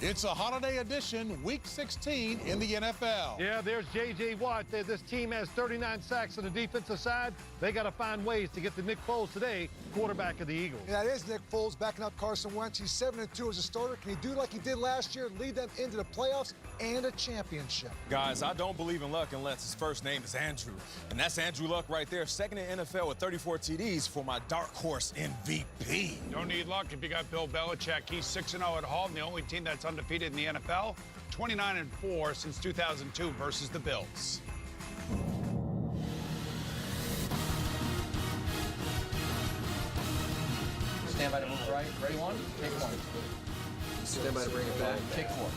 It's a holiday edition, Week 16 in the NFL. Yeah, there's J.J. Watt. This team has 39 sacks on the defensive side. They got to find ways to get to Nick Foles today, quarterback of the Eagles. Yeah, it is Nick Foles backing up Carson Wentz. He's 7-2 as a starter. Can he do like he did last year, lead them into the playoffs and a championship? Guys, I don't believe in luck unless his first name is Andrew. And that's Andrew Luck right there, second in NFL with 34 TDs for my dark horse MVP. Don't need luck if you got Bill Belichick. He's 6-0 at home, the only team that's undefeated in the NFL, 29-4 since 2002 versus the Bills. Stand by to move right. Ready, one? Take one. Stand by to bring it back. Take four.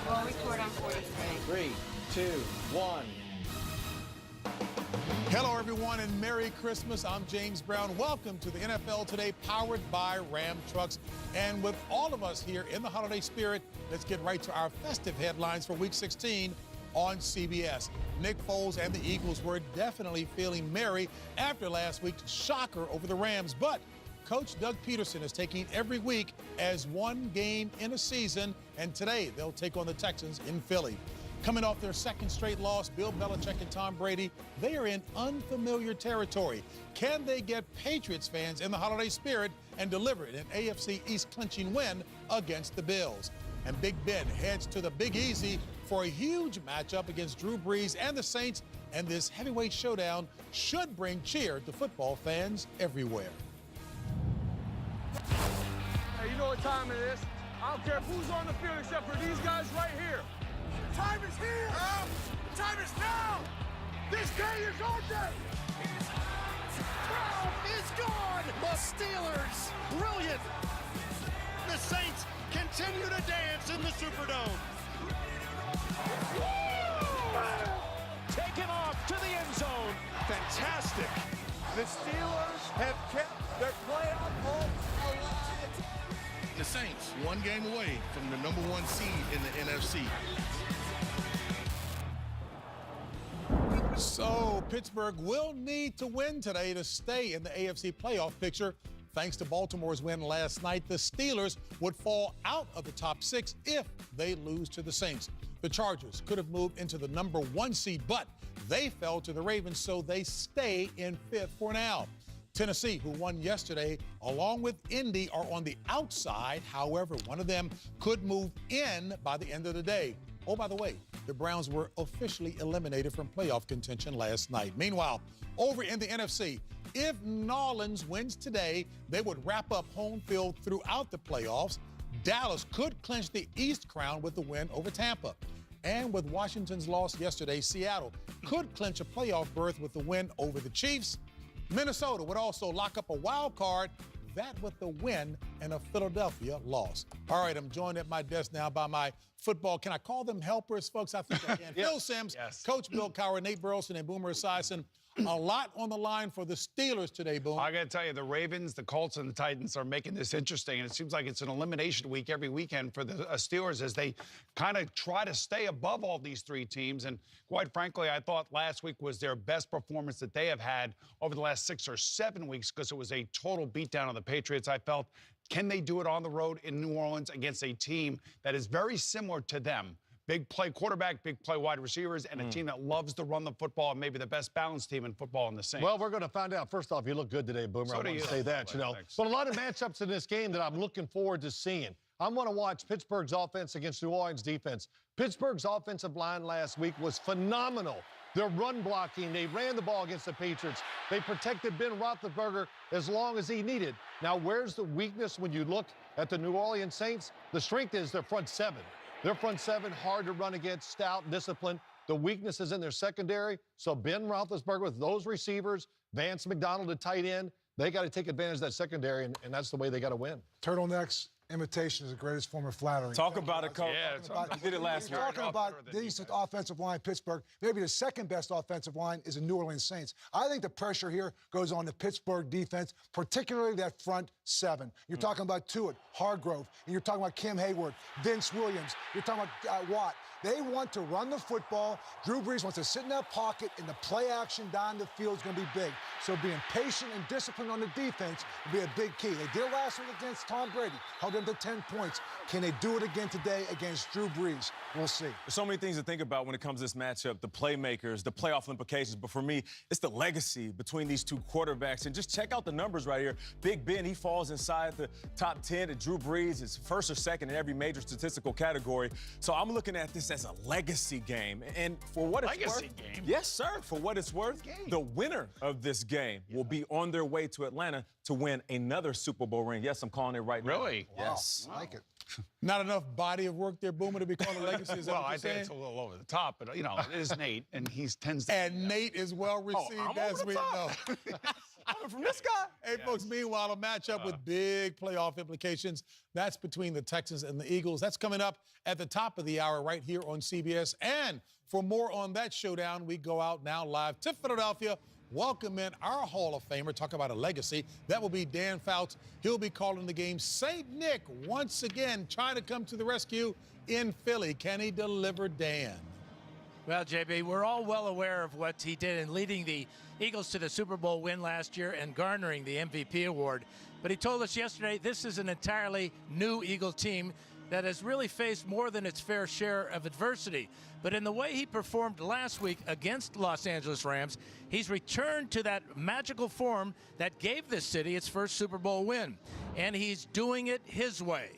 We'll record on 43. 3, 2, 1. Hello, everyone, and Merry Christmas. I'm James Brown. Welcome to the NFL Today, powered by Ram Trucks. And with all of us here in the holiday spirit, let's get right to our festive headlines for Week 16 on CBS. Nick Foles and the Eagles were definitely feeling merry after last week's shocker over the Rams. But Coach Doug Peterson is taking every week as one game in a season, and today they'll take on the Texans in Philly. Coming off their second straight loss, Bill Belichick and Tom Brady, they are in unfamiliar territory. Can they get Patriots fans in the holiday spirit and deliver an AFC East clinching win against the Bills? And Big Ben heads to the Big Easy for a huge matchup against Drew Brees and the Saints, and this heavyweight showdown should bring cheer to football fans everywhere. Hey, you know what time it is. I don't care who's on the field except for these guys right here. Time is here! Time is now! This day is our day! Brown is gone! The Steelers, brilliant! The Saints continue to dance in the Superdome. Taken off to the end zone. Fantastic. The Steelers have kept their playoff hopes alive. The Saints, one game away from the #1 seed in the NFC. So Pittsburgh will need to win today to stay in the AFC playoff picture. Thanks to Baltimore's win last night, the Steelers would fall out of the top 6 if they lose to the Saints. The Chargers could have moved into the #1 seed, but they fell to the Ravens, so they stay in 5th for now. Tennessee, who won yesterday, along with Indy, are on the outside. However, one of them could move in by the end of the day. Oh, by the way, the Browns were officially eliminated from playoff contention last night. Meanwhile, over in the NFC, if New Orleans wins today, they would wrap up home field throughout the playoffs. Dallas could clinch the East crown with the win over Tampa. And with Washington's loss yesterday, Seattle could clinch a playoff berth with the win over the Chiefs. Minnesota would also lock up a wild card, that with the win and a Philadelphia loss. All right, I'm joined at my desk now by my football, can I call them helpers, folks? I think I can. Phil Simms, yes. Coach Bill Cowher, Nate Burleson, and Boomer Esiason. A lot on the line for the Steelers today, Boom. I got to tell you, the Ravens, the Colts, and the Titans are making this interesting, and it seems like it's an elimination week every weekend for the Steelers as they kind of try to stay above all these three teams. And quite frankly, I thought last week was their best performance that they have had over the last 6 or 7 weeks because it was a total beatdown of the Patriots. I felt, can they do it on the road in New Orleans against a team that is very similar to them? Big play quarterback, big play wide receivers, and a team that loves to run the football, and maybe the best balanced team in football in the Saints. Well, we're going to find out. First off, you look good today, Boomer. So I want to say that, you know. Thanks. But a lot of matchups in this game that I'm looking forward to seeing. I want to watch Pittsburgh's offense against New Orleans' defense. Pittsburgh's offensive line last week was phenomenal. Their run blocking, they ran the ball against the Patriots. They protected Ben Roethlisberger as long as he needed. Now, where's the weakness when you look at the New Orleans Saints? The strength is their front seven. Their front seven, hard to run against, stout, disciplined. The weakness is in their secondary. So Ben Roethlisberger with those receivers, Vance McDonald at tight end, they got to take advantage of that secondary, and that's the way they got to win. Turtlenecks, imitation is the greatest form of flattery. Talk about it, Coach. Yeah, You did it last year. Talking about decent offensive line, Pittsburgh, maybe the second best offensive line is the New Orleans Saints. I think the pressure here goes on the Pittsburgh defense, particularly that front seven. You're talking about Tuitt, Hargrove, and you're talking about Kim Hayward, Vince Williams, you're talking about Watt. They want to run the football. Drew Brees wants to sit in that pocket, and the play action down the field is going to be big. So being patient and disciplined on the defense will be a big key. They did last week against Tom Brady. Held them to 10 points. Can they do it again today against Drew Brees? We'll see. There's so many things to think about when it comes to this matchup, the playmakers, the playoff implications. But for me, it's the legacy between these two quarterbacks. And just check out the numbers right here. Big Ben, he falls inside the top 10. And Drew Brees is first or second in every major statistical category. So I'm looking at this as a legacy game. And for what it's worth. Legacy game? Yes, sir. For what it's worth, the winner of this game will be on their way to Atlanta to win another Super Bowl ring. Yes, I'm calling it right now. Really? Wow. Yes. I like it. Not enough body of work there, Boomer, to be called a legacy. Is that Well, what you're I think saying? it's a little over the top, but, you know, it is Nate, and he tends to. And Nate is well received, I'm as over the we top. know. Coming from this guy. Hey, folks, meanwhile, a matchup with big playoff implications. That's between the Texans and the Eagles. That's coming up at the top of the hour right here on CBS. And for more on that showdown, we go out now live to Philadelphia. Welcome in our Hall of Famer. Talk about a legacy. That will be Dan Fouts. He'll be calling the game. St. Nick, once again, trying to come to the rescue in Philly. Can he deliver, Dan? Well, JB, we're all well aware of what he did in leading the Eagles to the Super Bowl win last year and garnering the MVP award. But he told us yesterday this is an entirely new Eagle team that has really faced more than its fair share of adversity. But in the way he performed last week against Los Angeles Rams, he's returned to that magical form that gave this city its first Super Bowl win. And he's doing it his way.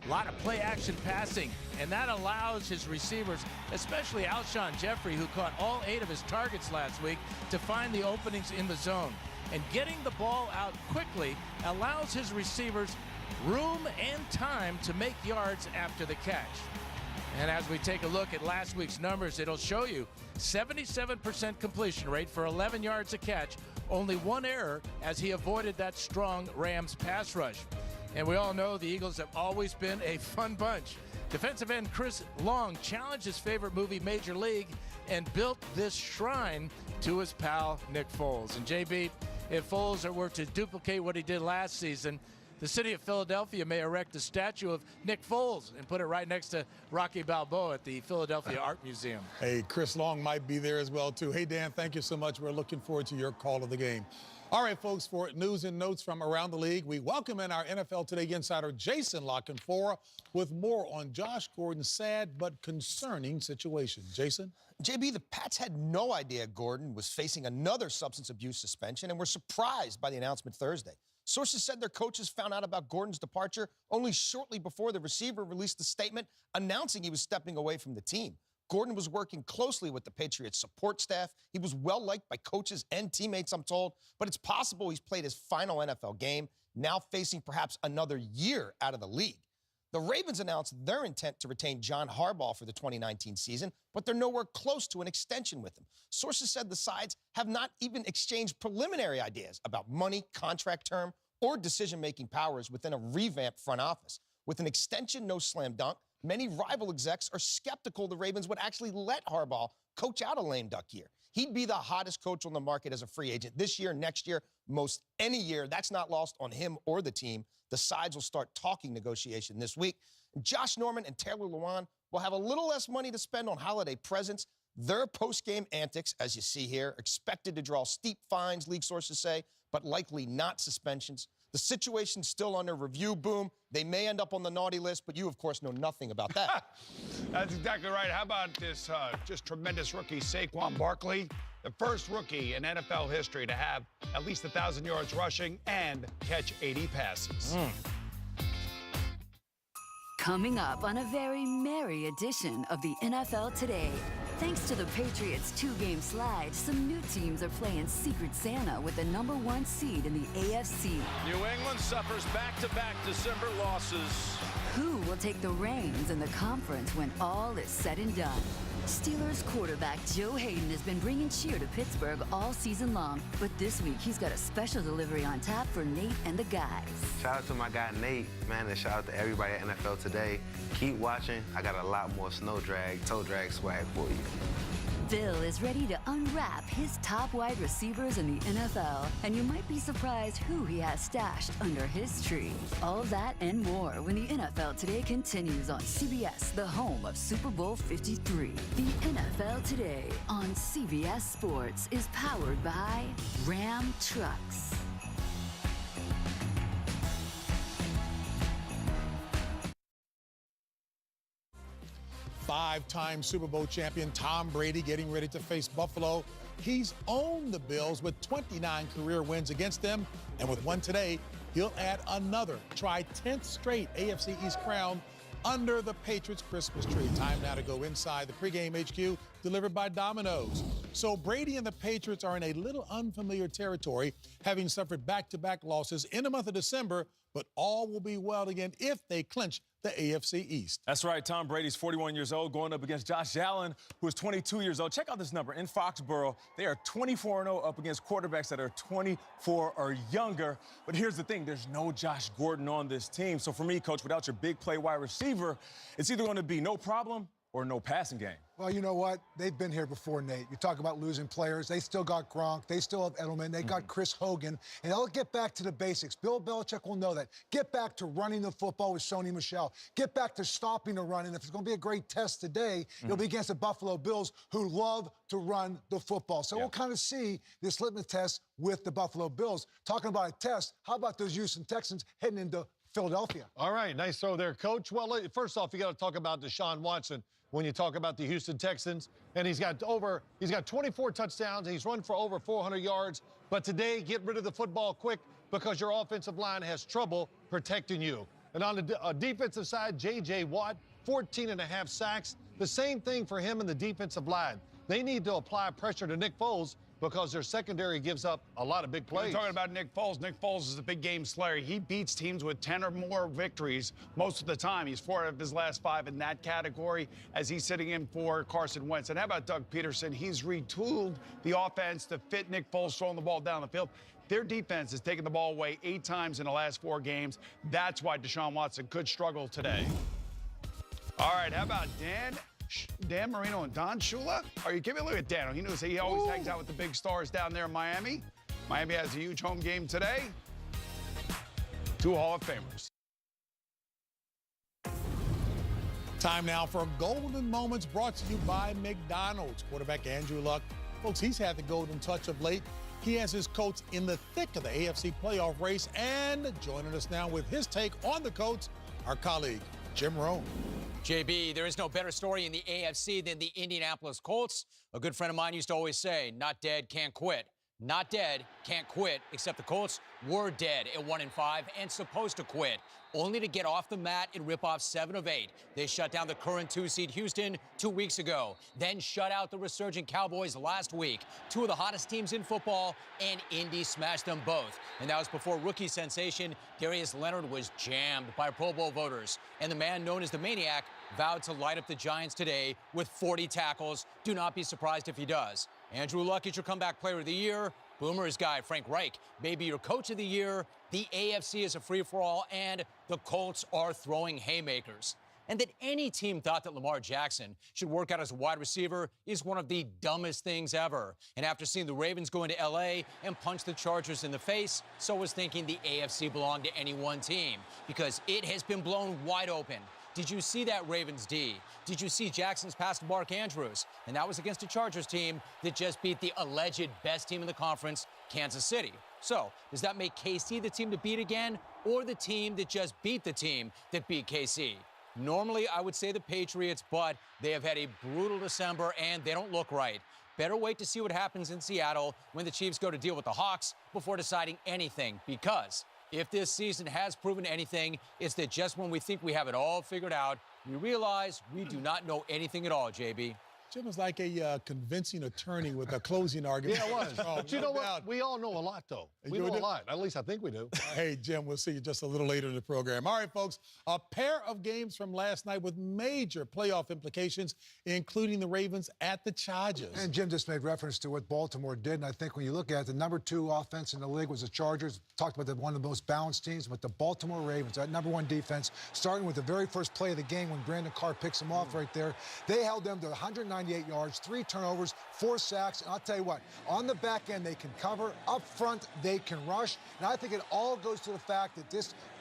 A lot of play-action passing, and that allows his receivers, especially Alshon Jeffrey, who caught all 8 of his targets last week, to find the openings in the zone. And getting the ball out quickly allows his receivers room and time to make yards after the catch. And as we take a look at last week's numbers, it'll show you 77% completion rate for 11 yards a catch, only 1 error as he avoided that strong Rams pass rush. And we all know the Eagles have always been a fun bunch. Defensive end Chris Long challenged his favorite movie, Major League, and built this shrine to his pal, Nick Foles. And JB, if Foles were to duplicate what he did last season, the city of Philadelphia may erect a statue of Nick Foles and put it right next to Rocky Balboa at the Philadelphia Art Museum. Hey, Chris Long might be there as well, too. Hey, Dan, thank you so much. We're looking forward to your call of the game. All right, folks, for news and notes from around the league, we welcome in our NFL Today insider, Jason Lockenfora, with more on Josh Gordon's sad but concerning situation. Jason? JB, the Pats had no idea Gordon was facing another substance abuse suspension and were surprised by the announcement Thursday. Sources said their coaches found out about Gordon's departure only shortly before the receiver released a statement announcing he was stepping away from the team. Gordon was working closely with the Patriots support staff. He was well-liked by coaches and teammates, I'm told, but it's possible he's played his final NFL game, now facing perhaps another year out of the league. The Ravens announced their intent to retain John Harbaugh for the 2019 season, but they're nowhere close to an extension with him. Sources said the sides have not even exchanged preliminary ideas about money, contract term, or decision-making powers within a revamped front office. With an extension no slam dunk, many rival execs are skeptical the Ravens would actually let Harbaugh coach out a lame duck year. He'd be the hottest coach on the market as a free agent this year, next year, most any year. That's not lost on him or the team. The sides will start talking negotiation this week. Josh Norman and Taylor Lewan will have a little less money to spend on holiday presents. Their post-game antics, as you see here, expected to draw steep fines, league sources say, but likely not suspensions. The situation's still under review, Boom. They may end up on the naughty list, but you, of course, know nothing about that. That's exactly right. How about this just tremendous rookie, Saquon Barkley? The first rookie in NFL history to have at least 1,000 yards rushing and catch 80 passes. Coming up on a very merry edition of the NFL Today. Thanks to the Patriots' 2-game slide, some new teams are playing Secret Santa with the #1 seed in the AFC. New England suffers back-to-back December losses. Who will take the reins in the conference when all is said and done? Steelers quarterback Joe Hayden has been bringing cheer to Pittsburgh all season long, but this week he's got a special delivery on tap for Nate and the guys. Shout out to my guy Nate, man, and shout out to everybody at NFL Today. Keep watching. I got a lot more toe drag swag for you. Bill is ready to unwrap his top wide receivers in the NFL, and you might be surprised who he has stashed under his tree. All that and more when the NFL Today continues on CBS, the home of Super Bowl 53. The NFL Today on CBS Sports is powered by Ram Trucks. Five-time Super Bowl champion Tom Brady getting ready to face Buffalo. He's owned the Bills with 29 career wins against them, and with one today, he'll add another, try 10th straight AFC East crown under the Patriots' Christmas tree. Time now to go inside the pregame HQ, delivered by Domino's. So Brady and the Patriots are in a little unfamiliar territory, having suffered back-to-back losses in the month of December, but all will be well again if they clinch the AFC East. That's right. Tom Brady's 41 years old, going up against Josh Allen, who is 22 years old. Check out this number. In Foxborough, they are 24-0 up against quarterbacks that are 24 or younger. But here's the thing. There's no Josh Gordon on this team. So for me, Coach, without your big play wide receiver, it's either going to be no problem or no passing game. Well, you know what? They've been here before, Nate. You talk about losing players. They still got Gronk. They still have Edelman. They got Chris Hogan. And they'll get back to the basics. Bill Belichick will know that. Get back to running the football with Sony Michel. Get back to stopping the run. And if it's going to be a great test today, it'll be against the Buffalo Bills, who love to run the football. So we'll kind of see this litmus test with the Buffalo Bills. Talking about a test, how about those Houston Texans heading into Philadelphia? All right, nice throw there, Coach. Well, first off, you got to talk about Deshaun Watson when you talk about the Houston Texans. And he's got 24 touchdowns. He's run for over 400 yards. But today, get rid of the football quick because your offensive line has trouble protecting you. And on the defensive side, J.J. Watt, 14.5 sacks. The same thing for him in the defensive line. They need to apply pressure to Nick Foles because their secondary gives up a lot of big plays. You're talking about Nick Foles. Nick Foles is a big game slayer. He beats teams with 10 or more victories most of the time. He's 4 out of his last 5 in that category as he's sitting in for Carson Wentz. And how about Doug Peterson? He's retooled the offense to fit Nick Foles throwing the ball down the field. Their defense has taken the ball away 8 times in the last 4 games. That's why Deshaun Watson could struggle today. All right, how about Dan Marino and Don Shula? Are you giving me a look at Dan? He knows he always hangs out with the big stars down there in Miami. Miami has a huge home game today. 2 Hall of Famers. Time now for Golden Moments, brought to you by McDonald's. Quarterback Andrew Luck. Folks, he's had the golden touch of late. He has his Colts in the thick of the AFC playoff race. And joining us now with his take on the Colts, our colleague, Jim Rome. JB, there is no better story in the AFC than the Indianapolis Colts. A good friend of mine used to always say, not dead, can't quit. Not dead, can't quit, except the Colts were dead at 1-5 and supposed to quit, only to get off the mat and rip off 7 of 8. They shut down the current 2-seed Houston 2 weeks ago, then shut out the resurgent Cowboys last week. 2 of the hottest teams in football, and Indy smashed them both. And that was before rookie sensation Darius Leonard was jammed by Pro Bowl voters. And the man known as the Maniac vowed to light up the Giants today with 40 tackles. Do not be surprised if he does. Andrew Luck is your comeback player of the year. Boomer's guy, Frank Reich, may be your coach of the year. The AFC is a free-for-all, and the Colts are throwing haymakers. And that any team thought that Lamar Jackson should work out as a wide receiver is one of the dumbest things ever. And after seeing the Ravens go into L.A. and punch the Chargers in the face, so was thinking the AFC belonged to any one team, because it has been blown wide open. Did you see that Ravens D? Did you see Jackson's pass to Mark Andrews? And that was against a Chargers team that just beat the alleged best team in the conference, Kansas City. So, does that make KC the team to beat again, or the team that just beat the team that beat KC? Normally, I would say the Patriots, but they have had a brutal December, and they don't look right. Better wait to see what happens in Seattle when the Chiefs go to deal with the Hawks before deciding anything, because if this season has proven anything, it's that just when we think we have it all figured out, we realize we do not know anything at all, JB. Jim was like a convincing attorney with a closing argument. Yeah, it was. But you know what? We all know a lot, though. We know a lot. At least I think we do. Hey, Jim, we'll see you just a little later in the program. All right, folks, a pair of games from last night with major playoff implications, including the Ravens at the Chargers. And Jim just made reference to what Baltimore did, and I think when you look at it, the number 2 offense in the league was the Chargers. Talked about one of the most balanced teams, but the Baltimore Ravens, that number 1 defense, starting with the very first play of the game when Brandon Carr picks them off right there, they held them to 198 yards, 3 turnovers, 4 sacks, and I'll tell you what, on the back end they can cover, up front they can rush, and I think it all goes to the fact that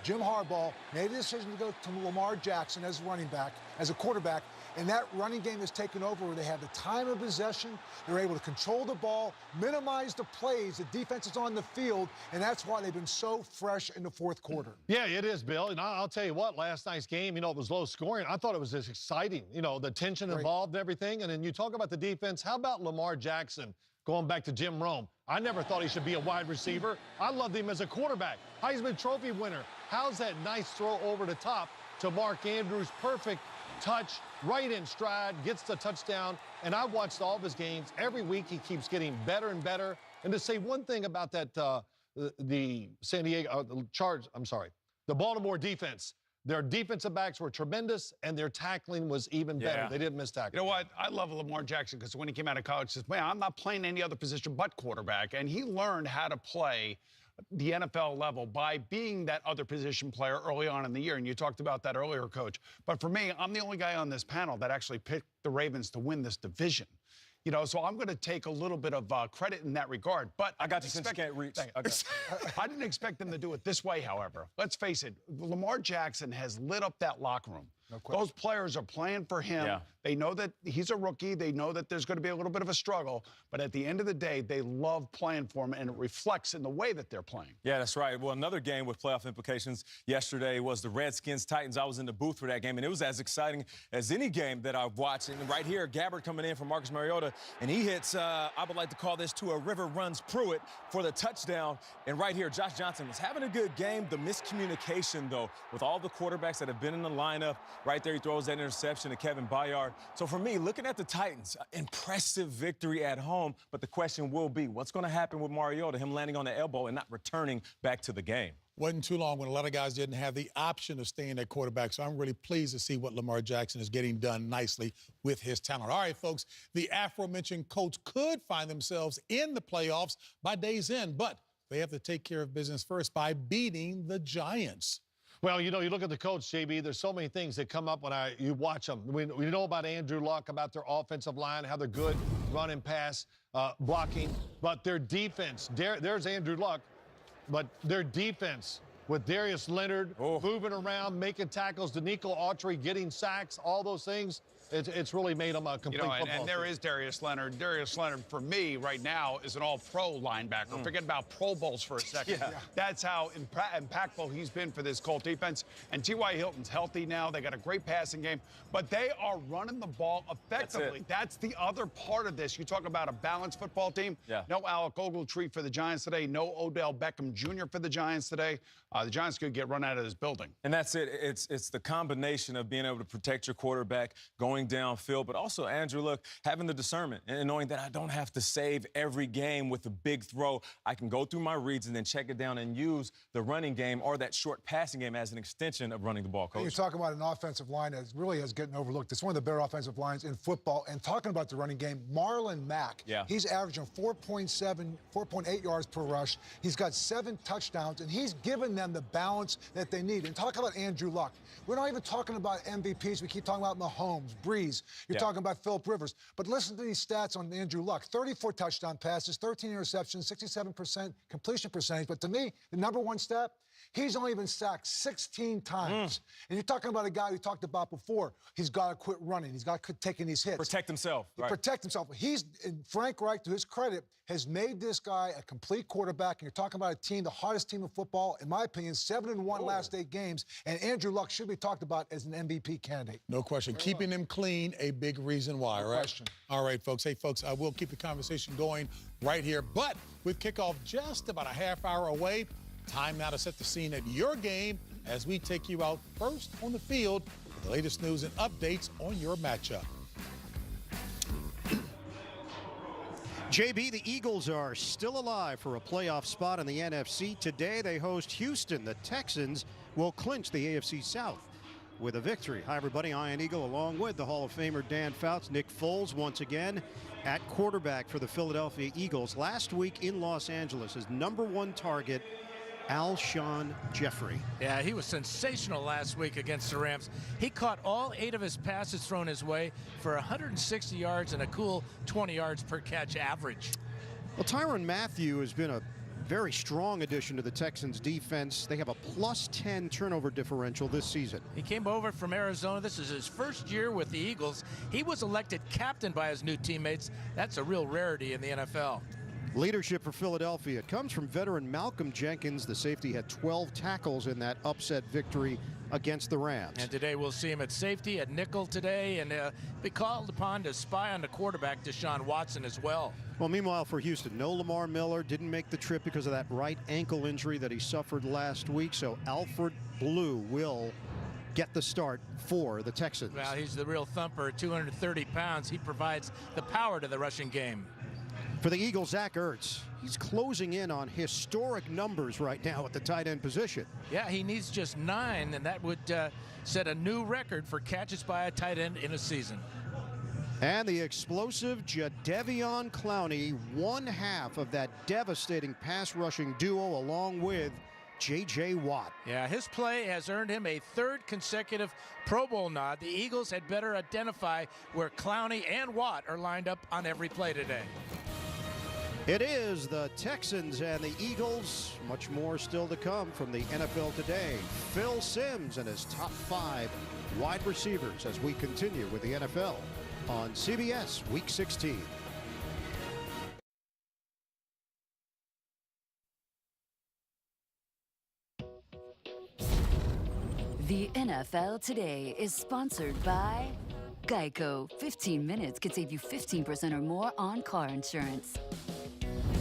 Jim Harbaugh made a decision to go to Lamar Jackson as running back, as a quarterback, and that running game is taken over where they have the time of possession, they're able to control the ball, minimize the plays, the defense is on the field, and that's why they've been so fresh in the fourth quarter. Yeah, it is, Bill. And I'll tell you what, last night's game, it was low scoring. I thought it was just exciting, the tension involved and everything. And then you talk about the defense. How about Lamar Jackson going back to Jim Rome? I never thought he should be a wide receiver. I loved him as a quarterback. Heisman Trophy winner. How's that nice throw over the top to Mark Andrews? Perfect touch, right in stride, gets the touchdown. And I've watched all of his games. Every week he keeps getting better and better. And to say one thing about that, the Baltimore defense. Their defensive backs were tremendous, and their tackling was even better. Yeah. They didn't miss tackling. You know what? I love Lamar Jackson because when he came out of college, he says, man, I'm not playing any other position but quarterback. And he learned how to play the NFL level by being that other position player early on in the year. And you talked about that earlier, Coach. But for me, I'm the only guy on this panel that actually picked the Ravens to win this division. So I'm going to take a little bit of credit in that regard. But I got you since you can't reach. Okay. I didn't expect them to do it this way, however. Let's face it, Lamar Jackson has lit up that locker room. No question. Those players are playing for him. Yeah. They know that he's a rookie. They know that there's going to be a little bit of a struggle. But at the end of the day, they love playing for him, and it reflects in the way that they're playing. Yeah, that's right. Well, another game with playoff implications yesterday was the Redskins-Titans. I was in the booth for that game, and it was as exciting as any game that I've watched. And right here, Gabbard coming in for Marcus Mariota, and he hits, I would like to call this to a river runs Pruitt for the touchdown. And right here, Josh Johnson was having a good game. The miscommunication, though, with all the quarterbacks that have been in the lineup, right there he throws that interception to Kevin Byard. So for me, looking at the Titans, impressive victory at home, but the question will be, what's going to happen with Mariota, him landing on the elbow and not returning back to the game? Wasn't too long when a lot of guys didn't have the option of staying at quarterback, so I'm really pleased to see what Lamar Jackson is getting done nicely with his talent. All right, folks, the aforementioned Colts could find themselves in the playoffs by day's end, but they have to take care of business first by beating the Giants. Well, you look at the Colts, JB, there's so many things that come up when you watch them. We know about Andrew Luck, about their offensive line, how they're good run and pass, blocking. But their defense, there's Andrew Luck, but their defense with Darius Leonard moving around, making tackles, Danico Autry getting sacks, all those things. It's really made them a complete football and there is Darius Leonard. Darius Leonard, for me, right now, is an all-pro linebacker. Forget about Pro Bowls for a second. Yeah. That's how impactful he's been for this Colt defense. And T.Y. Hilton's healthy now. They got a great passing game. But they are running the ball effectively. That's the other part of this. You talk about a balanced football team. Yeah. No Alec Ogletree for the Giants today. No Odell Beckham Jr. for the Giants today. The Giants could get run out of this building. And that's it. It's the combination of being able to protect your quarterback, going downfield, but also, Andrew, look, having the discernment and knowing that I don't have to save every game with a big throw. I can go through my reads and then check it down and use the running game or that short passing game as an extension of running the ball, Coach. You're talking about an offensive line that really is getting overlooked. It's one of the better offensive lines in football. And talking about the running game, Marlon Mack, he's averaging 4.8 yards per rush. He's got 7 touchdowns, and he's given them the balance that they need. And talk about Andrew Luck. We're not even talking about MVPs. We keep talking about Mahomes, Breeze. You're talking about Phillip Rivers. But listen to these stats on Andrew Luck. 34 touchdown passes, 13 interceptions, 67% completion percentage. But to me, the number one stat, he's only been sacked 16 times. And you're talking about a guy we talked about before. He's got to quit running. He's got to quit taking these hits. Protect himself. Right. Protect himself. And Frank Reich, to his credit, has made this guy a complete quarterback. And you're talking about a team, the hardest team in football, in my opinion, 7-1 last 8 games. And Andrew Luck should be talked about as an MVP candidate. No question. Keeping him clean, a big reason why, no right? Question. All right, folks. Hey, folks, I will keep the conversation going right here. But with kickoff just about a half hour away, time now to set the scene at your game as we take you out first on the field with the latest news and updates on your matchup. JB, the Eagles are still alive for a playoff spot in the NFC. Today they host Houston. The Texans will clinch the AFC South with a victory. Hi, everybody. Ian Eagle along with the Hall of Famer Dan Fouts. Nick Foles once again at quarterback for the Philadelphia Eagles. Last week in Los Angeles, his #1 target, Alshon Jeffrey. Yeah, he was sensational last week against the Rams. He caught all 8 of his passes thrown his way for 160 yards and a cool 20 yards per catch average. Well, Tyrann Mathieu has been a very strong addition to the Texans defense. They have a +10 turnover differential this season. He came over from Arizona. This is his first year with the Eagles. He was elected captain by his new teammates. That's a real rarity in the NFL. Leadership for Philadelphia comes from veteran Malcolm Jenkins. The safety had 12 tackles in that upset victory against the Rams. And today we'll see him at safety, at nickel today, and be called upon to spy on the quarterback, Deshaun Watson, as well. Well, meanwhile for Houston, no Lamar Miller, didn't make the trip because of that right ankle injury that he suffered last week, so Alfred Blue will get the start for the Texans. Well, he's the real thumper, 230 pounds. He provides the power to the rushing game. For the Eagles, Zach Ertz, he's closing in on historic numbers right now at the tight end position. Yeah, he needs just 9, and that would set a new record for catches by a tight end in a season. And the explosive Jadeveon Clowney, one half of that devastating pass rushing duo along with J.J. Watt. Yeah, his play has earned him a 3rd consecutive Pro Bowl nod. The Eagles had better identify where Clowney and Watt are lined up on every play today. It is the Texans and the Eagles. Much more still to come from the NFL Today. Phil Simms and his top 5 wide receivers as we continue with the NFL on CBS Week 16. The NFL Today is sponsored by Geico. 15 minutes could save you 15% or more on car insurance.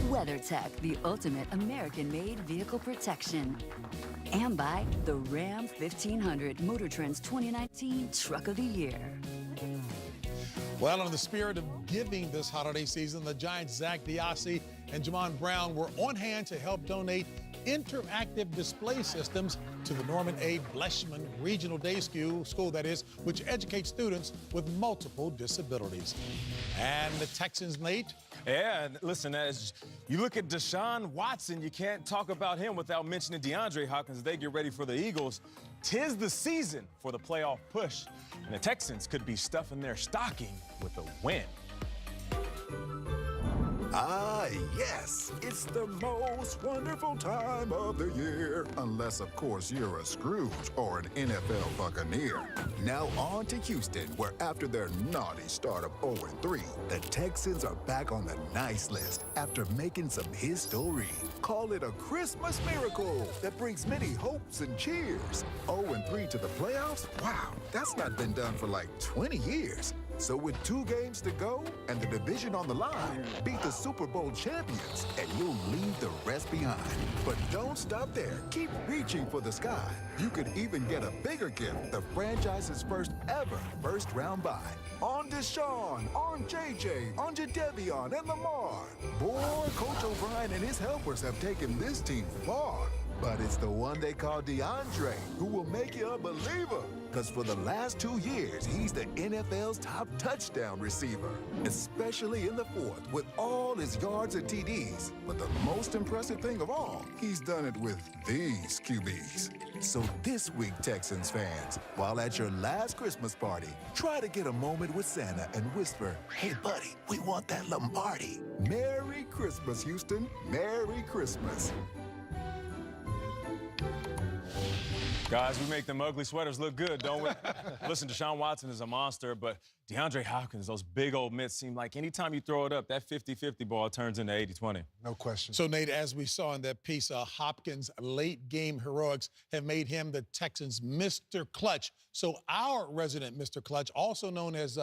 WeatherTech, the ultimate American-made vehicle protection. And by the Ram 1500, Motor Trend's 2019 Truck of the Year. Well, in the spirit of giving this holiday season, the Giants' Zach Diassi and Jamon Brown were on hand to help donate interactive display systems to the Norman A. Bleshman Regional Day School, that is, which educates students with multiple disabilities. And the Texans, Nate? Yeah, and listen, as you look at Deshaun Watson, you can't talk about him without mentioning DeAndre Hopkins as they get ready for the Eagles. 'Tis the season for the playoff push, and the Texans could be stuffing their stocking with a win. Ah, yes, it's the most wonderful time of the year. Unless, of course, you're a Scrooge or an NFL Buccaneer. Now on to Houston, where after their naughty start of 0-3, the Texans are back on the nice list after making some history. Call it a Christmas miracle that brings many hopes and cheers. 0-3 to the playoffs? Wow, that's not been done for like 20 years. So with 2 games to go and the division on the line, beat the Super Bowl champions and you'll leave the rest behind. But don't stop there. Keep reaching for the sky. You could even get a bigger gift, the franchise's first ever first-round bye. On Deshaun, on JJ, on Jadeveon, and Lamar. Boy, Coach O'Brien and his helpers have taken this team far. But it's the one they call DeAndre who will make you a believer. Because for the last 2 years, he's the NFL's top touchdown receiver, especially in the 4th with all his yards and TDs. But the most impressive thing of all, he's done it with these QBs. So this week, Texans fans, while at your last Christmas party, try to get a moment with Santa and whisper, "Hey, buddy, we want that Lombardi." Merry Christmas, Houston. Merry Christmas. Guys, we make them ugly sweaters look good, don't we? Listen, Deshaun Watson is a monster, but DeAndre Hopkins, those big old mitts seem like anytime you throw it up, that 50-50 ball turns into 80-20. No question. So, Nate, as we saw in that piece, Hopkins' late-game heroics have made him the Texans' Mr. Clutch. So our resident Mr. Clutch, also known as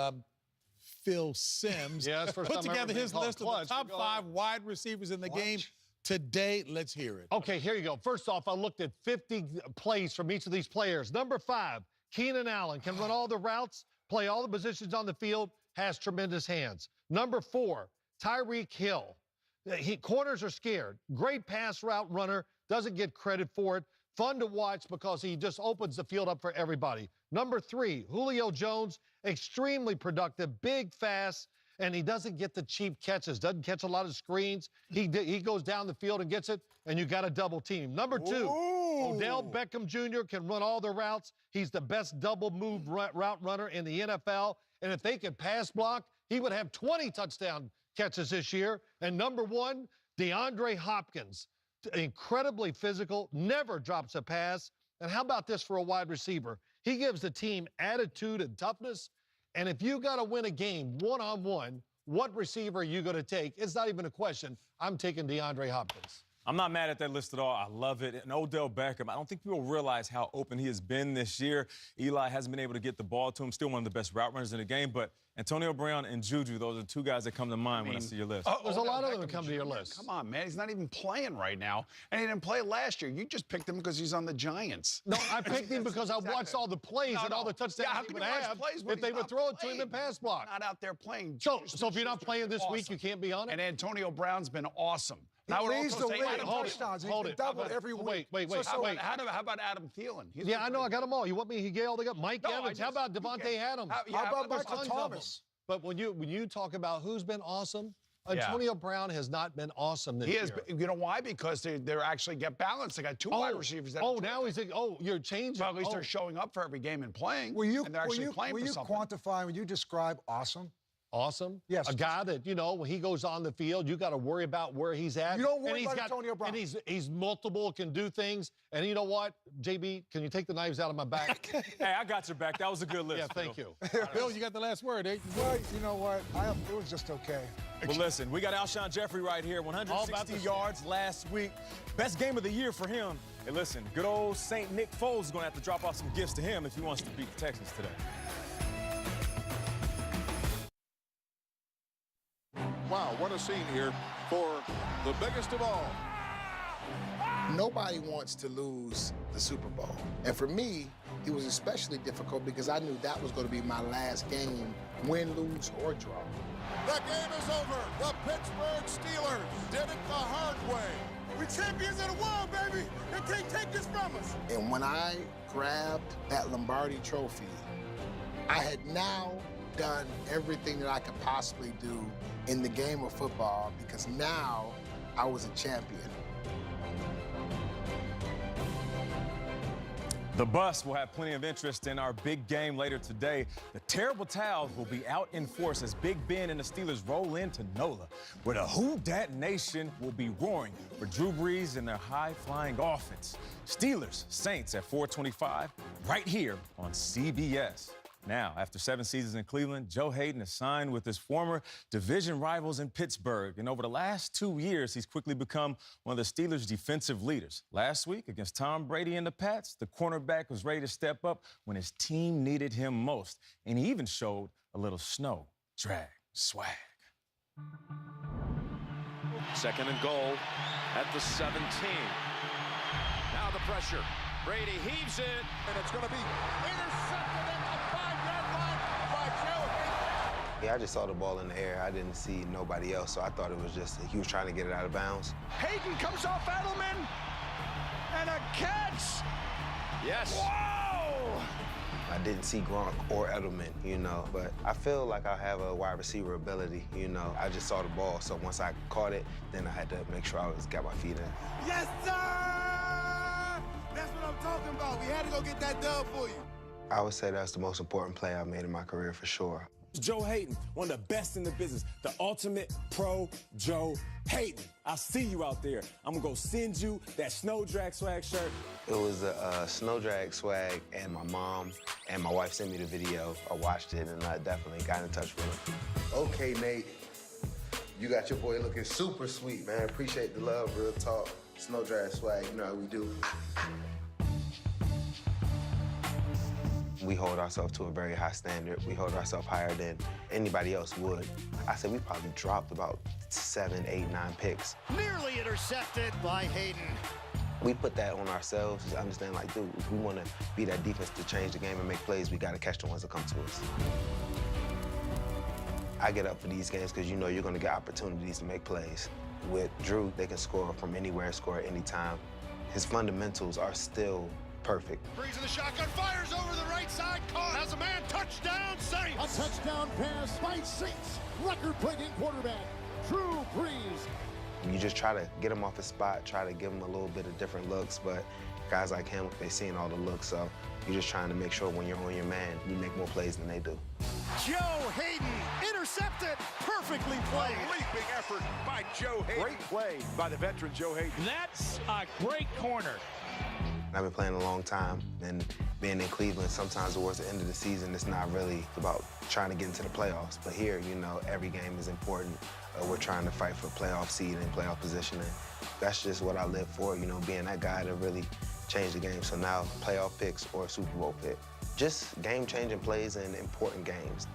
Phil Simms, put together his list of the top 5 wide receivers in the game. Today, let's hear it. Okay, here you go. First off, I looked at 50 plays from each of these players. Number 5, Keenan Allen can run all the routes, play all the positions on the field, has tremendous hands. Number 4, Tyreek Hill. Corners are scared. Great pass route runner, doesn't get credit for it. Fun to watch because he just opens the field up for everybody. Number 3, Julio Jones, extremely productive, big, fast, and he doesn't get the cheap catches, doesn't catch a lot of screens. He goes down the field and gets it, and you got a double team. Number 2, Odell Beckham Jr. can run all the routes. He's the best double move route runner in the NFL, and if they could pass block, he would have 20 touchdown catches this year. And number 1, DeAndre Hopkins. incredibly physical, never drops a pass. And how about this for a wide receiver? He gives the team attitude and toughness. And if you got to win a game one-on-one, what receiver are you going to take? It's not even a question. I'm taking DeAndre Hopkins. I'm not mad at that list at all. I love it. And Odell Beckham, I don't think people realize how open he has been this year. Eli hasn't been able to get the ball to him. Still one of the best route runners in the game. But Antonio Brown and Juju, those are two guys that come to mind when I see your list. There's a lot of them that come to your list. Come on, man. He's not even playing right now. And he didn't play last year. You just picked him because he's on the Giants. No, I picked him because I watched all the plays and all the touchdowns he would have if they would throw it to him in pass block. Not out there playing. So if you're not playing this week, you can't be on it? And Antonio Brown's been awesome. He leads the league in touchdowns. He's been doubled every week. Wait. How about Adam Thielen? I know. I got them all. You want me to get all together? Mike Evans. How about Devontae Adams? How about Michael Thomas? But when you talk about who's been awesome, Antonio Brown has not been awesome this year. You know why? Because they're actually get balanced. They got two wide receivers. Now you're changing. Well, at least they're showing up for every game and playing. And they're actually playing for something. Quantify when you describe awesome? Awesome? Yes. A guy that, when he goes on the field, you got to worry about where he's at. You don't worry about Antonio Brown. And he's multiple, can do things. And you know what, JB, can you take the knives out of my back? Hey, I got your back. That was a good list. Yeah, thank you. Bill, you got the last word, eh? Well, you know what? It was just okay. Well, listen, we got Alshon Jeffrey right here, 160 yards last week. Best game of the year for him. Hey, listen, good old St. Nick Foles is going to have to drop off some gifts to him if he wants to beat the Texans today. Wow, what a scene here for the biggest of all. Nobody wants to lose the Super Bowl. And for me, it was especially difficult because I knew that was going to be my last game, win, lose, or draw. The game is over. The Pittsburgh Steelers did it the hard way. We're champions of the world, baby. They can't take this from us. And when I grabbed that Lombardi trophy, I had now done everything that I could possibly do in the game of football because now I was a champion. The bus will have plenty of interest in our big game later today. The terrible towels will be out in force as Big Ben and the Steelers roll into NOLA, where the Who Dat Nation will be roaring for Drew Brees and their high-flying offense. Steelers, Saints at 4:25, right here on CBS. Now, after 7 seasons in Cleveland, Joe Hayden has signed with his former division rivals in Pittsburgh. And over the last 2 years, he's quickly become one of the Steelers' defensive leaders. Last week, against Tom Brady and the Pats, the cornerback was ready to step up when his team needed him most. And he even showed a little snow drag swag. Second and goal at the 17. Now the pressure. Brady heaves it, and it's going to be intercepted at the 5-yard line by Joe. Yeah, I just saw the ball in the air. I didn't see nobody else, so I thought it was just he was trying to get it out of bounds. Hayden comes off Edelman, and a catch. Yes. Whoa! I didn't see Gronk or Edelman, but I feel like I have a wide receiver ability, I just saw the ball, so once I caught it, then I had to make sure I got my feet in. Yes, sir! That's what I'm talking about. We had to go get that dub for you. I would say that's the most important play I've made in my career for sure. Joe Hayden, one of the best in the business, the ultimate pro Joe Hayden. I see you out there. I'm gonna go send you that Snow Drag swag shirt. It was a Snow Drag swag, and my mom and my wife sent me the video. I watched it, and I definitely got in touch with her. Okay, Nate, you got your boy looking super sweet, man. Appreciate the love, real talk. Snow Drag swag, you know how we do. We hold ourselves to a very high standard. We hold ourselves higher than anybody else would. I said we probably dropped about 7, 8, 9 picks. Nearly intercepted by Hayden. We put that on ourselves to understand, like, dude, if we want to be that defense to change the game and make plays, we got to catch the ones that come to us. I get up for these games because you're going to get opportunities to make plays. With Drew, they can score from anywhere, score at any time. His fundamentals are still perfect. Brees in the shotgun, fires over the right side, caught, has a man, touchdown Saints! A touchdown pass by Saints, record-breaking quarterback, Drew Brees. You just try to get him off his spot, try to give him a little bit of different looks, but guys like him, they're seeing all the looks, so you're just trying to make sure when you're on your man, you make more plays than they do. Joe Hayden intercepted, perfectly played. A leaping effort by Joe Hayden. Great play by the veteran Joe Hayden. That's a great corner. I've been playing a long time, and being in Cleveland, sometimes towards the end of the season, it's not really about trying to get into the playoffs. But here, you know, every game is important. We're trying to fight for playoff seed and playoff position, and that's just what I live for, you know, being that guy to really change the game. So now, playoff picks or Super Bowl pick. Just game-changing plays in important games.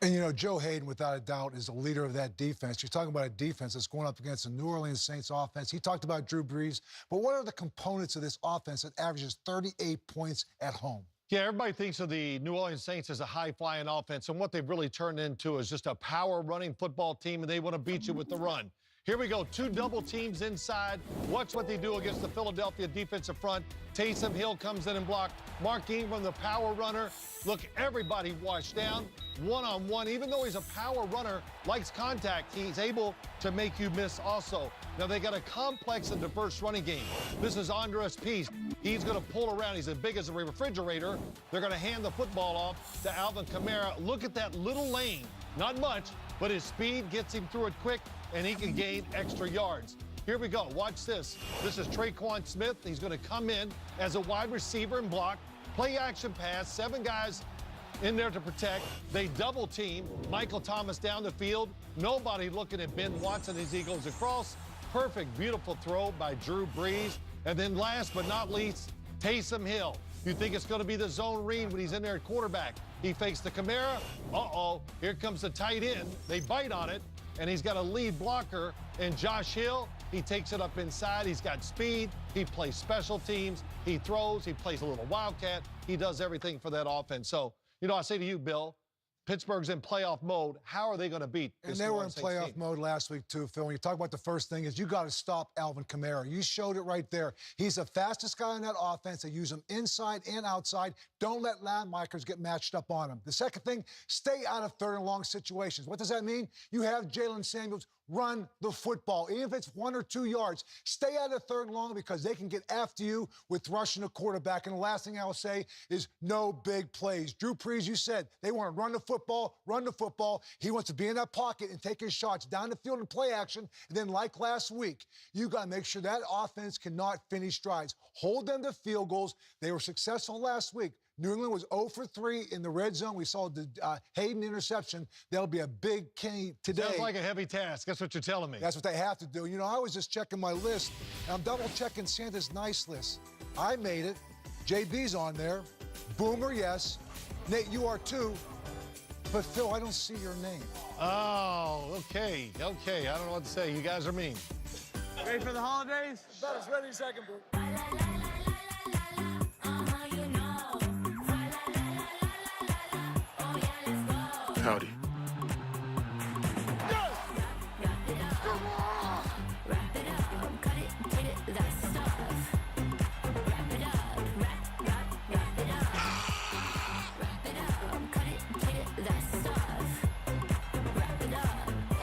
And, you know, Joe Hayden, without a doubt, is the leader of that defense. You're talking about a defense that's going up against the New Orleans Saints offense. He talked about Drew Brees. But what are the components of this offense that averages 38 points at home? Yeah, everybody thinks of the New Orleans Saints as a high-flying offense, and what they've really turned into is just a power-running football team, and they want to beat you with the run. Here we go, 2 double teams inside. Watch what they do against the Philadelphia defensive front. Taysom Hill comes in and blocked. Mark Ingram, the power runner. Look, everybody washed down, one-on-one. Even though he's a power runner, likes contact, he's able to make you miss also. Now, they got a complex and diverse running game. This is Andres Peace. He's going to pull around. He's as big as a refrigerator. They're going to hand the football off to Alvin Kamara. Look at that little lane. Not much, but his speed gets him through it quick, and he can gain extra yards. Here we go. Watch this. This is Traquan Smith. He's going to come in as a wide receiver and block. Play action pass. 7 guys in there to protect. They double team. Michael Thomas down the field. Nobody looking at Ben Watson as he goes across. Perfect, beautiful throw by Drew Brees. And then last but not least, Taysom Hill. You think it's going to be the zone read when he's in there at quarterback. He fakes the Kamara. Uh-oh, here comes the tight end. They bite on it, and he's got a lead blocker. And Josh Hill, he takes it up inside. He's got speed. He plays special teams. He throws. He plays a little wildcat. He does everything for that offense. So, you know, I say to you, Bill, Pittsburgh's in playoff mode. How are they going to beat this? And they were in playoff mode last week, too, Phil. When you talk about the first thing is you got to stop Alvin Kamara. You showed it right there. He's the fastest guy in that offense. They use him inside and outside. Don't let linebackers get matched up on him. The second thing, stay out of 3rd and long situations. What does that mean? You have Jalen Samuels run the football. Even if it's 1 or 2 yards, stay out of 3rd and long because they can get after you with rushing the quarterback. And the last thing I will say is no big plays. Drew Brees, you said, they want to run the football. He wants to be in that pocket and take his shots down the field in play action. And then like last week, you got to make sure that offense cannot finish drives. Hold them to field goals. They were successful last week. New England was 0 for 3 in the red zone. We saw the Hayden interception. That'll be a big key today. Sounds like a heavy task. That's what you're telling me. That's what they have to do. You know, I was just checking my list, and I'm double-checking Santa's nice list. I made it. JB's on there. Boomer, yes. Nate, you are too. But, Phil, I don't see your name. Oh, okay. I don't know what to say. You guys are mean. Ready for the holidays? About as ready as I can be. Howdy.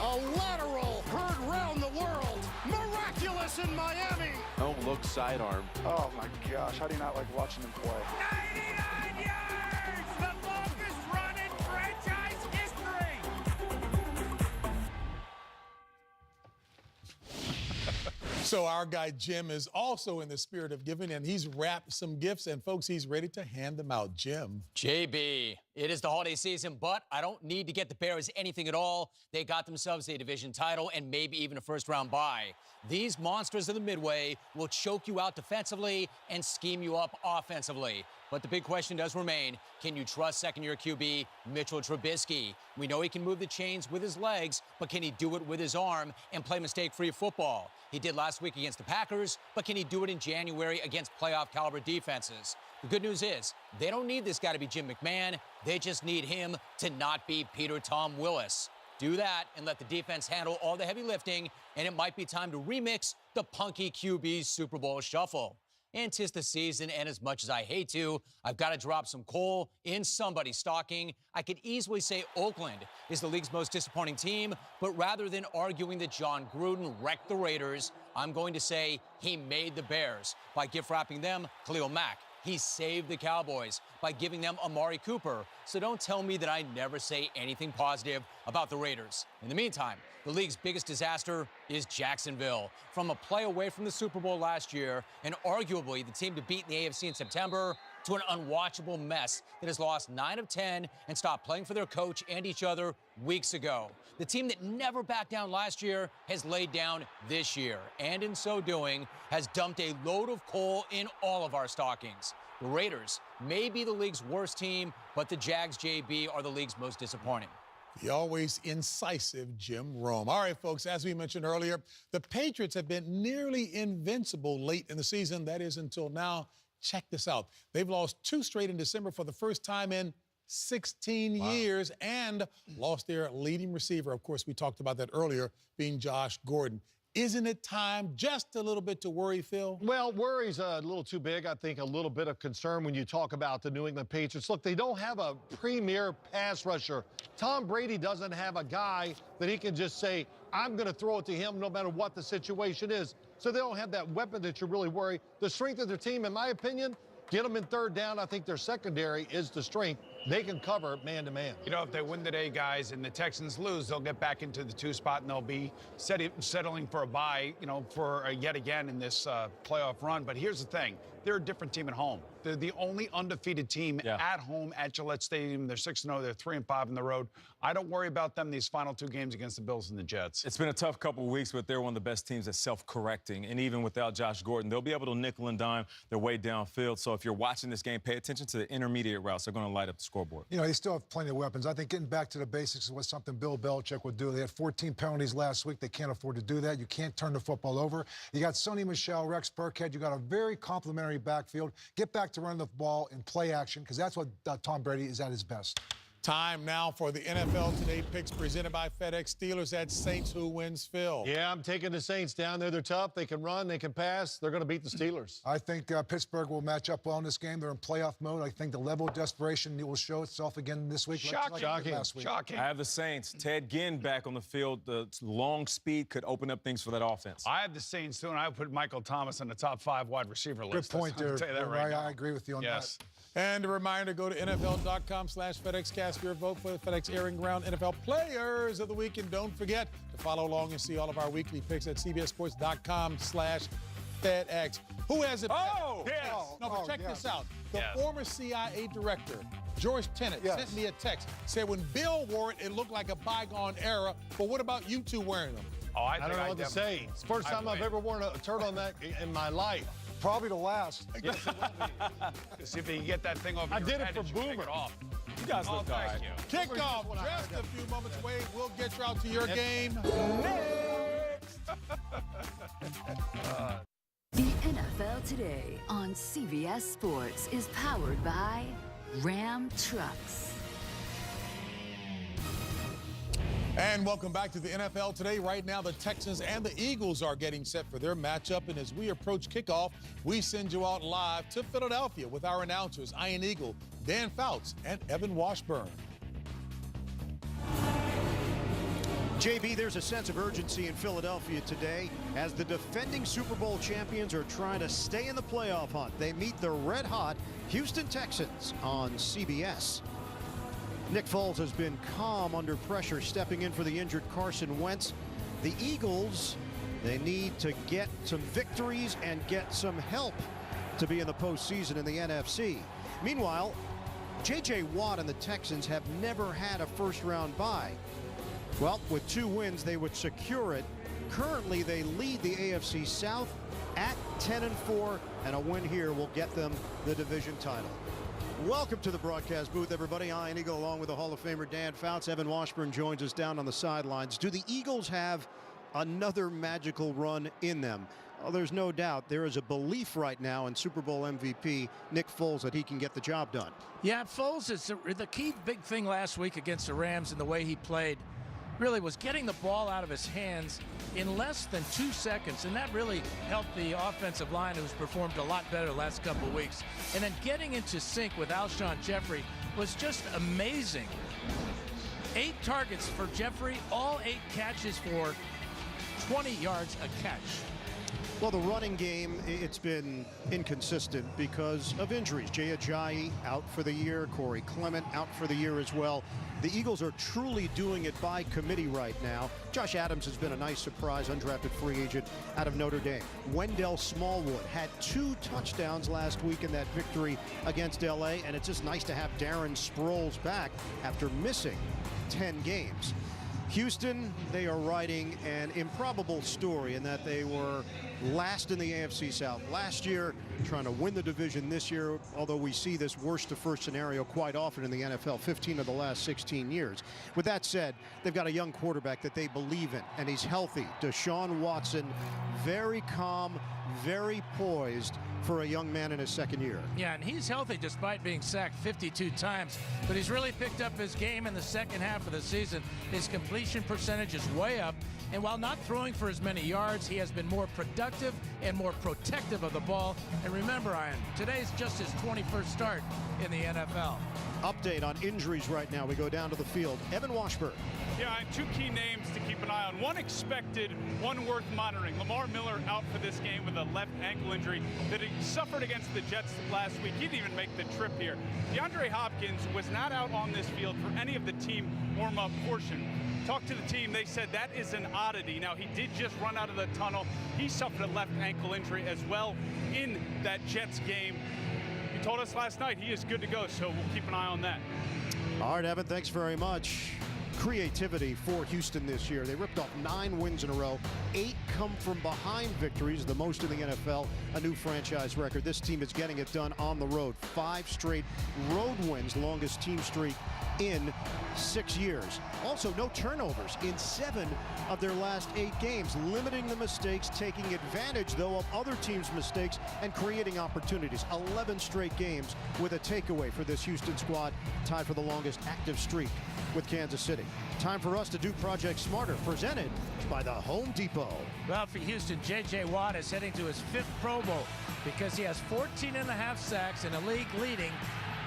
A lateral heard round the world. Miraculous in Miami. Don't look sidearm. Oh, my gosh. How do you not like watching them play? 99 yards! The longest run in franchise history! So our guy Jim is also in the spirit of giving, and he's wrapped some gifts, and folks, he's ready to hand them out. Jim. JB, it is the holiday season, but I don't need to get the Bears anything at all. They got themselves a division title and maybe even a first-round bye. These monsters of the Midway will choke you out defensively and scheme you up offensively. But the big question does remain, can you trust second-year QB Mitchell Trubisky? We know he can move the chains with his legs, but can he do it with his arm and play mistake-free football? He did last week against the Packers, but can he do it in January against playoff-caliber defenses? The good news is they don't need this guy to be Jim McMahon. They just need him to not be Peter Tom Willis. Do that and let the defense handle all the heavy lifting, and it might be time to remix the punky QB Super Bowl shuffle. And 'tis the season, and as much as I hate to, I've got to drop some coal in somebody's stocking. I could easily say Oakland is the league's most disappointing team, but rather than arguing that John Gruden wrecked the Raiders, I'm going to say he made the Bears by gift wrapping them Khalil Mack, he saved the Cowboys by giving them Amari Cooper. So don't tell me that I never say anything positive about the Raiders. In the meantime, the league's biggest disaster is Jacksonville. From a play away from the Super Bowl last year, and arguably the team to beat in the AFC in September, to an unwatchable mess that has lost 9 of 10 and stopped playing for their coach and each other weeks ago. The team that never backed down last year has laid down this year, and in so doing, has dumped a load of coal in all of our stockings. The Raiders may be the league's worst team, but the Jags, JB, are the league's most disappointing. The always incisive Jim Rome. All right, folks, as we mentioned earlier, the Patriots have been nearly invincible late in the season. That is until now. Check this out. They've lost 2 straight in December for the first time in 16 years and lost their leading receiver. Of course, we talked about that earlier, being Josh Gordon. Isn't it time just a little bit to worry, Phil? Well, worry's a little too big. I think a little bit of concern when you talk about the New England Patriots. Look, they don't have a premier pass rusher. Tom Brady doesn't have a guy that he can just say, I'm going to throw it to him no matter what the situation is. So they don't have that weapon that you really worry. The strength of their team, in my opinion, get them in third down. I think their secondary is the strength. They can cover man-to-man. You know, if they win today, guys, and the Texans lose, they'll get back into the 2 spot, and they'll be settling for a bye, you know, for yet again in this playoff run. But here's the thing. They're a different team at home. They're the only undefeated team at home at Gillette Stadium. They're 6-0. They're 3-5 on the road. I don't worry about them these final 2 games against the Bills and the Jets. It's been a tough couple of weeks, but they're one of the best teams at self-correcting. And even without Josh Gordon, they'll be able to nickel and dime their way downfield. So if you're watching this game, pay attention to the intermediate routes. They're going to light up the scoreboard. You know, they still have plenty of weapons. I think getting back to the basics is what something Bill Belichick would do. They had 14 penalties last week. They can't afford to do that. You can't turn the football over. You got Sonny Michel, Rex Burkhead. You got a very complimentary backfield. Get back to running the ball in play action, because that's what Tom Brady is at his best. Time now for the NFL Today picks presented by FedEx. Steelers at Saints. Who wins, Phil? Yeah, I'm taking the Saints down there. They're tough. They can run. They can pass. They're going to beat the Steelers. I think Pittsburgh will match up well in this game. They're in playoff mode. I think the level of desperation will show itself again this week. Shocking. Last week. Shocking. I have the Saints. Ted Ginn back on the field. The long speed could open up things for that offense. I have the Saints, too, and I would put Michael Thomas on the top 5 wide receiver list. Good point there. I agree with you on that. And a reminder, go to NFL.com/FedExCast for your vote for the FedEx Airing Ground NFL Players of the Week. And don't forget to follow along and see all of our weekly picks at CBSSports.com/FedEx. Who has it? Oh, yes. No, but check this out. The former CIA director, George Tenet, sent me a text. Said when Bill wore it, it looked like a bygone era. But what about you two wearing them? Oh, I don't know what to say. It's the first time I've ever worn a turtleneck in my life. Probably the last. Yes, it will be. See if you can get that thing off your head. I did it for Boomer. You guys look all right. Kickoff just a few moments away. We'll get you out to your game next. The NFL Today on CBS Sports is powered by Ram Trucks. And welcome back to the NFL Today. Right now, the Texans and the Eagles are getting set for their matchup. And as we approach kickoff, we send you out live to Philadelphia with our announcers, Ian Eagle, Dan Fouts, and Evan Washburn. JB, there's a sense of urgency in Philadelphia today as the defending Super Bowl champions are trying to stay in the playoff hunt. They meet the red-hot Houston Texans on CBS. Nick Foles has been calm under pressure, stepping in for the injured Carson Wentz. The Eagles, they need to get some victories and get some help to be in the postseason in the NFC. Meanwhile, J.J. Watt and the Texans have never had a first-round bye. Well, with 2 wins, they would secure it. Currently, they lead the AFC South at 10-4, and a win here will get them the division title. Welcome to the broadcast booth, everybody. Ian Eagle along with the Hall of Famer Dan Fouts. Evan Washburn joins us down on the sidelines. Do the Eagles have another magical run in them? Well, there's no doubt there is a belief right now in Super Bowl MVP Nick Foles that he can get the job done. Yeah, Foles is the key big thing last week against the Rams and the way he played really was getting the ball out of his hands in less than 2 seconds, and that really helped the offensive line, who's performed a lot better the last couple of weeks. And then getting into sync with Alshon Jeffrey was just amazing. 8 targets for Jeffrey, all 8 catches for 20 yards a catch. Well, the running game, it's been inconsistent because of injuries. Jay Ajayi out for the year. Corey Clement out for the year as well. The Eagles are truly doing it by committee right now. Josh Adams has been a nice surprise, undrafted free agent out of Notre Dame. Wendell Smallwood had 2 touchdowns last week in that victory against LA, and it's just nice to have Darren Sproles back after missing 10 games. Houston, they are writing an improbable story in that they were last in the AFC South last year, trying to win the division this year, although we see this worst to first scenario quite often in the NFL, 15 of the last 16 years. With that said, they've got a young quarterback that they believe in, and he's healthy. Deshaun Watson, very calm, very poised for a young man in his second year. Yeah, and he's healthy despite being sacked 52 times, but he's really picked up his game in the second half of the season. His completion percentage is way up, and while not throwing for as many yards, he has been more productive and more protective of the ball. And remember, Ian, today's just his 21st start in the NFL. Update on injuries right now. We go down to the field. Evan Washburn. Yeah, 2 key names to keep an eye on. One expected, one worth monitoring. Lamar Miller out for this game with a left ankle injury that he suffered against the Jets last week. He didn't even make the trip here. DeAndre Hopkins was not out on this field for any of the team warm-up portion. Talked to the team, they said that is an oddity. Now, he did just run out of the tunnel. He suffered a left ankle injury as well in that Jets game. He told us last night he is good to go, so we'll keep an eye on that. All right, Evan, thanks very much. Creativity for Houston this year. They ripped off 9 wins in a row. 8 come from behind victories, the most in the NFL, a new franchise record. This team is getting it done on the road. 5 straight road wins, longest team streak in 6 years. Also, no turnovers in 7 of their last 8 games, limiting the mistakes, taking advantage, though, of other teams' mistakes and creating opportunities. 11 straight games with a takeaway for this Houston squad, tied for the longest active streak with Kansas City. Time for us to do Project Smarter, presented by the Home Depot. Well, for Houston, J.J. Watt is heading to his 5th Pro Bowl because he has 14.5 sacks and a league-leading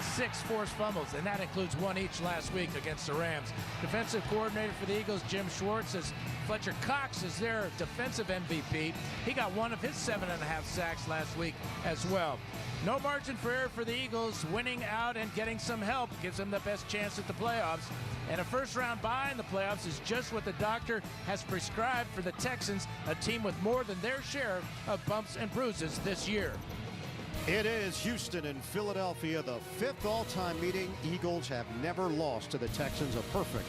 6 forced fumbles, and that includes 1 each last week against the Rams. Defensive coordinator for the Eagles, Jim Schwartz, says Fletcher Cox is their defensive MVP. He got 1 of his 7.5 sacks last week as well. No margin for error for the Eagles. Winning out and getting some help gives them the best chance at the playoffs. And a first-round bye in the playoffs is just what the doctor has prescribed for the Texans, a team with more than their share of bumps and bruises this year. It is Houston and Philadelphia, the 5th all-time meeting. Eagles have never lost to the Texans, a perfect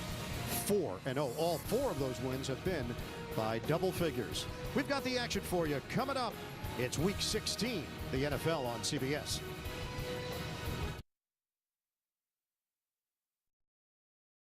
4-0. All 4 of those wins have been by double figures. We've got the action for you coming up. It's Week 16, the NFL on CBS.